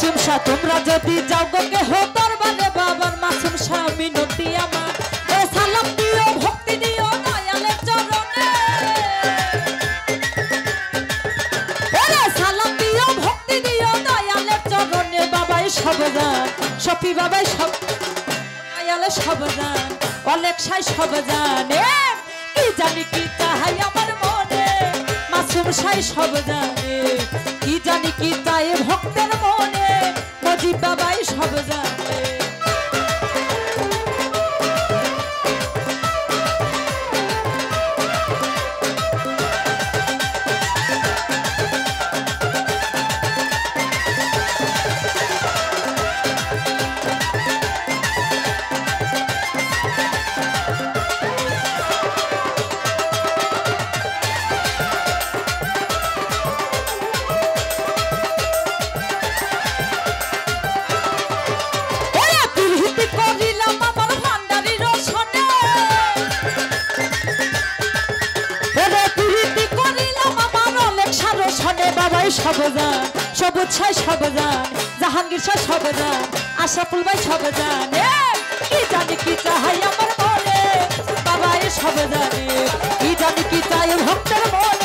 মাসুম শাহ তোমরা যদি যাও গো কেহ দরবারে বাবার মাসুম শাহ মিনতি আমার এ সালাম দিও ভক্তি দিও দয়ালের চরণে ওরে সালাম দিও ভক্তি দিও দয়ালের চরণে বাবাই সব জান শফি বাবাই সব দয়ালে সব জান অলেখ সাই সব জানে কি জানি কি চাই আমার মনে মাসুম সাই সব জানে কি জানি কি চাই ভক্তের মনে মজিব বাবাই সব জানে সব জান সবুজ ছাই সব জান জাহাঙ্গীর শাহ সব জান আশরাফুল ভাই সব জানে কি জানি কি চাই আমার মনে বাবাই সব জানে কি জানি কি চাই ভক্তের মনে